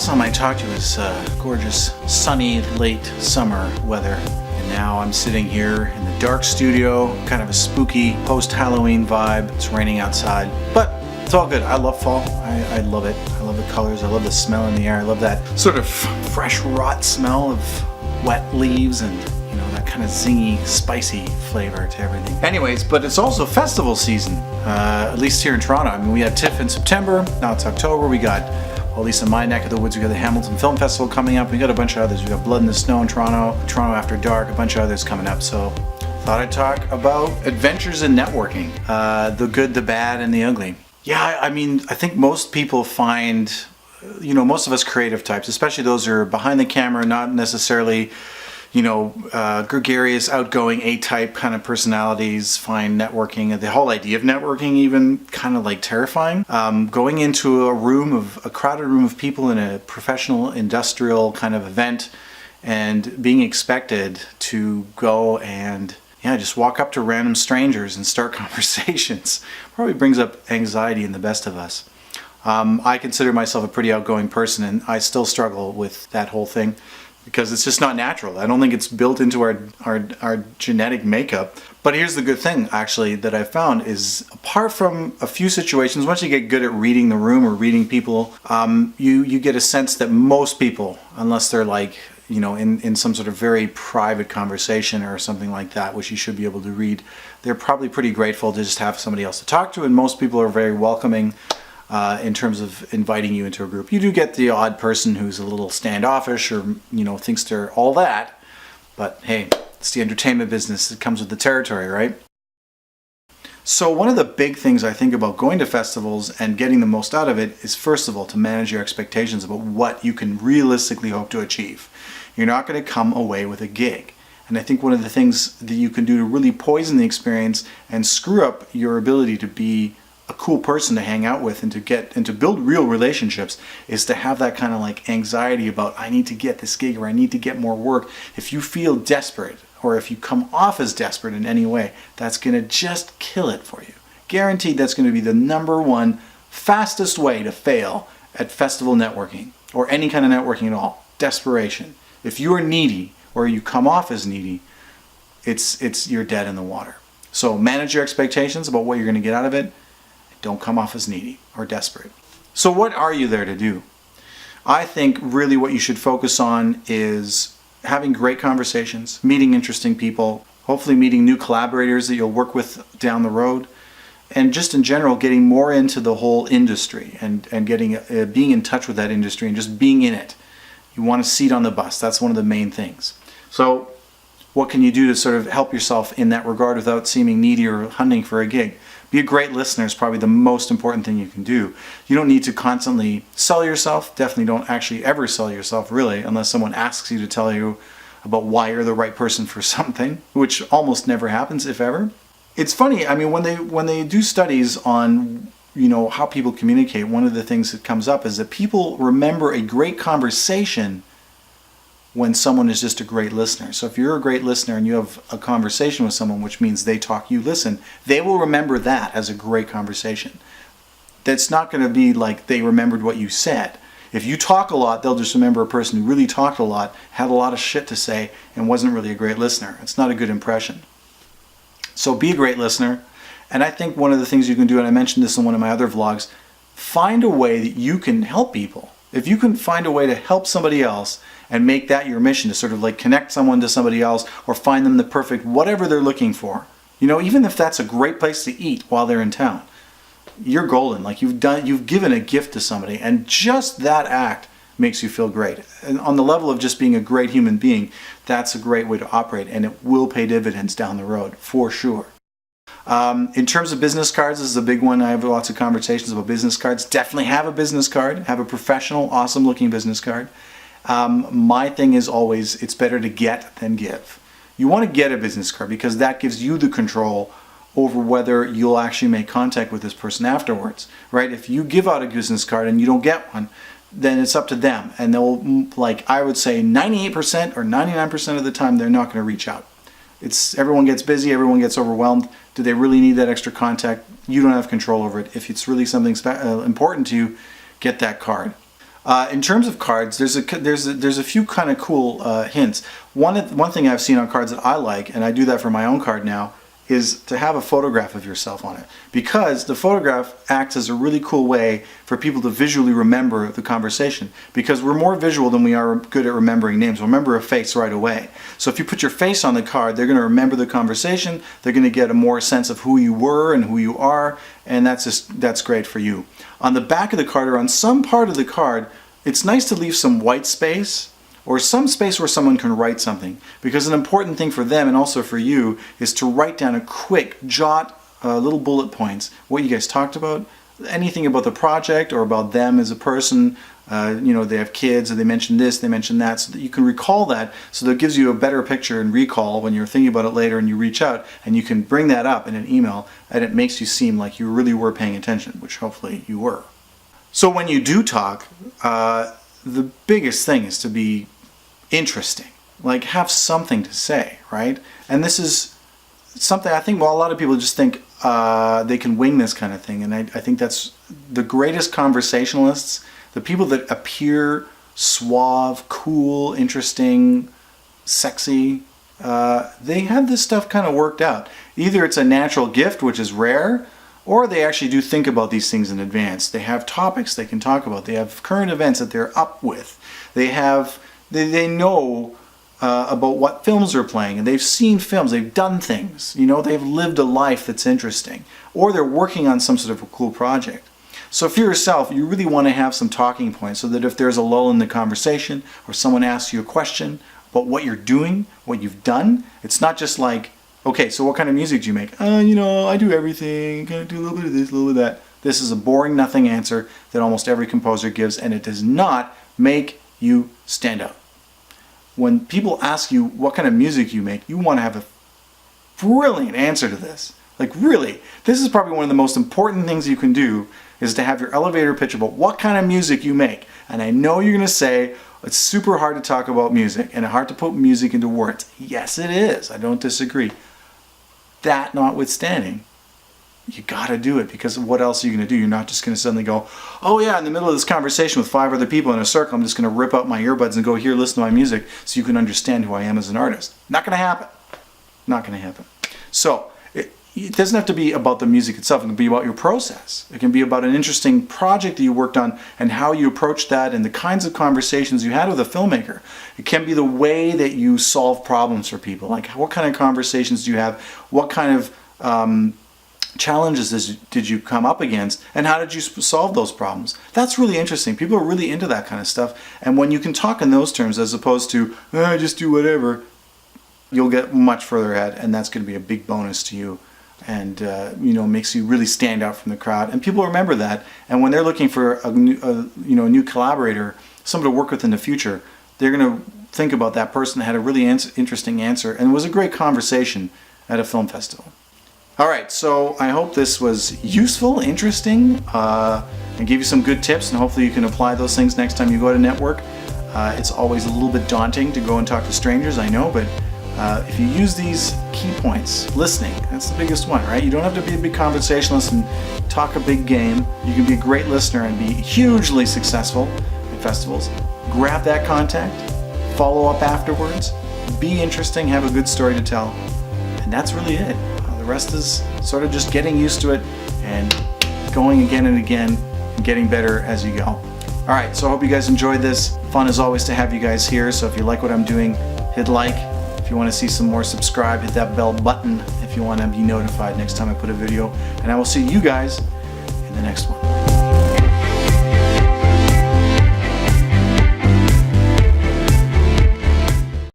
last time I talked to you was gorgeous, sunny, late summer weather. And now I'm sitting here in the dark studio, kind of a spooky post-Halloween vibe. It's raining outside, but it's all good. I love fall. I love it. I love the colors. I love the smell in the air. I love that sort of fresh rot smell of wet leaves and that kind of zingy, spicy flavor to everything. Anyways, but it's also festival season, at least here in Toronto. I mean, we had TIFF in September. Now it's October. We got, well, at least in my neck of the woods, we got the Hamilton Film Festival coming up. We got a bunch of others. We got Blood in the Snow in Toronto, Toronto After Dark, a bunch of others coming up. So thought I'd talk about adventures in networking, the good, the bad, and the ugly. Yeah, I mean, I think most people find, most of us creative types, especially those who are behind the camera, not necessarily gregarious, outgoing, A-type kind of personalities, find networking, the whole idea of networking even kind of like terrifying. Going into a crowded room of people in a professional, industrial kind of event and being expected to go and just walk up to random strangers and start conversations probably brings up anxiety in the best of us. I consider myself a pretty outgoing person, and I still struggle with that whole thing, because it's just not natural. I don't think it's built into our genetic makeup. But here's the good thing, actually, that I've found is, apart from a few situations, once you get good at reading the room or reading people, you get a sense that most people, unless they're like, in some sort of very private conversation or something like that, which you should be able to read, they're probably pretty grateful to just have somebody else to talk to, and most people are very welcoming in terms of inviting you into a group. You do get the odd person who's a little standoffish or, thinks they're all that. But hey, it's the entertainment business. It comes with the territory, right? So one of the big things I think about going to festivals and getting the most out of it is, first of all, to manage your expectations about what you can realistically hope to achieve. You're not going to come away with a gig. And I think one of the things that you can do to really poison the experience and screw up your ability to be a cool person to hang out with and to build real relationships is to have that kind of like anxiety about, I need to get this gig or I need to get more work. If you feel desperate, or if you come off as desperate in any way, that's going to just kill it for you. Guaranteed, that's going to be the number one fastest way to fail at festival networking or any kind of networking at all. Desperation. If you are needy or you come off as needy, you're dead in the water. So manage your expectations about what you're going to get out of it. Don't come off as needy or desperate. So what are you there to do? I think really what you should focus on is having great conversations, meeting interesting people, hopefully meeting new collaborators that you'll work with down the road, and just in general getting more into the whole industry and getting being in touch with that industry and just being in it. You want a seat on the bus. That's one of the main things. So what can you do to sort of help yourself in that regard without seeming needy or hunting for a gig? Be a great listener is probably the most important thing you can do. You don't need to constantly sell yourself. Definitely don't actually ever sell yourself, really, unless someone asks you to tell you about why you're the right person for something, which almost never happens, if ever. It's funny, I mean, when they do studies on how people communicate, one of the things that comes up is that people remember a great conversation when someone is just a great listener. So if you're a great listener and you have a conversation with someone, which means they talk, you listen, they will remember that as a great conversation. That's not going to be like they remembered what you said. If you talk a lot, they'll just remember a person who really talked a lot, had a lot of shit to say, and wasn't really a great listener. It's not a good impression. So be a great listener. And I think one of the things you can do, and I mentioned this in one of my other vlogs, find a way that you can help people. If you can find a way to help somebody else and make that your mission, to sort of like connect someone to somebody else or find them the perfect whatever they're looking for, even if that's a great place to eat while they're in town, you're golden. Like you've given a gift to somebody, and just that act makes you feel great. And on the level of just being a great human being, that's a great way to operate, and it will pay dividends down the road for sure. In terms of business cards, this is a big one. I have lots of conversations about business cards. Definitely have a business card. Have a professional, awesome looking business card. My thing is always, it's better to get than give. You want to get a business card because that gives you the control over whether you'll actually make contact with this person afterwards, right? If you give out a business card and you don't get one, then it's up to them. And they'll, I would say 98% or 99% of the time, they're not going to reach out. Everyone gets busy, everyone gets overwhelmed. Do they really need that extra contact? You don't have control over it. If it's really something important to you, get that card. In terms of cards, there's a few kind of cool hints. One thing I've seen on cards that I like, and I do that for my own card now, is to have a photograph of yourself on it, because the photograph acts as a really cool way for people to visually remember the conversation, because we're more visual than we are good at remembering names. We'll remember a face right away. So if you put your face on the card, they're going to remember the conversation, they're going to get a more sense of who you were and who you are, and that's great for you. On the back of the card, or on some part of the card, it's nice to leave some white space, or some space where someone can write something, because an important thing for them and also for you is to write down a quick jot, little bullet points, what you guys talked about, anything about the project or about them as a person. They have kids, or they mentioned this, they mentioned that, so that you can recall that, so that it gives you a better picture and recall when you're thinking about it later and you reach out, and you can bring that up in an email, and it makes you seem like you really were paying attention, which hopefully you were. So when you do talk, the biggest thing is to be interesting, like have something to say, right? And this is something I think, well, a lot of people just think they can wing this kind of thing, and I think that's the greatest conversationalists, the people that appear suave, cool, interesting, sexy, they have this stuff kind of worked out. Either it's a natural gift, which is rare, or they actually do think about these things in advance. They have topics they can talk about. They have current events that they're up with. They know about what films are playing, and they've seen films, they've done things, they've lived a life that's interesting, or they're working on some sort of a cool project. So for yourself, you really want to have some talking points, so that if there's a lull in the conversation, or someone asks you a question about what you're doing, what you've done, it's not just like, okay, so what kind of music do you make? I do everything, I do a little bit of this, a little bit of that. This is a boring nothing answer that almost every composer gives, and it does not make you stand out. When people ask you what kind of music you make, you want to have a brilliant answer to this. Like really, this is probably one of the most important things you can do, is to have your elevator pitch about what kind of music you make. And I know you're going to say, it's super hard to talk about music and hard to put music into words. Yes, it is. I don't disagree. That notwithstanding, you got to do it, because what else are you going to do? You're not just going to suddenly go, oh yeah, in the middle of this conversation with 5 other people in a circle, I'm just going to rip out my earbuds and go here, listen to my music so you can understand who I am as an artist. Not going to happen. Not going to happen. So it doesn't have to be about the music itself. It can be about your process. It can be about an interesting project that you worked on and how you approached that and the kinds of conversations you had with a filmmaker. It can be the way that you solve problems for people. Like what kind of conversations do you have? What kind of challenges did you come up against, and how did you solve those problems? That's really interesting. People are really into that kind of stuff, and when you can talk in those terms as opposed to just do whatever, you'll get much further ahead, and that's going to be a big bonus to you, and makes you really stand out from the crowd, and people remember that. And when they're looking for a new collaborator, someone to work with in the future, they're going to think about that person that had a really interesting answer and was a great conversation at a film festival. Alright, so I hope this was useful, interesting, and gave you some good tips, and hopefully you can apply those things next time you go to network. It's always a little bit daunting to go and talk to strangers, I know, but if you use these key points, listening, that's the biggest one, right? You don't have to be a big conversationalist and talk a big game. You can be a great listener and be hugely successful at festivals. Grab that contact, follow up afterwards, be interesting, have a good story to tell, and that's really it. The rest is sort of just getting used to it and going again and again and getting better as you go. All right, so I hope you guys enjoyed this. Fun as always to have you guys here. So if you like what I'm doing, hit like. If you want to see some more, subscribe, hit that bell button if you want to be notified next time I put a video. And I will see you guys in the next one.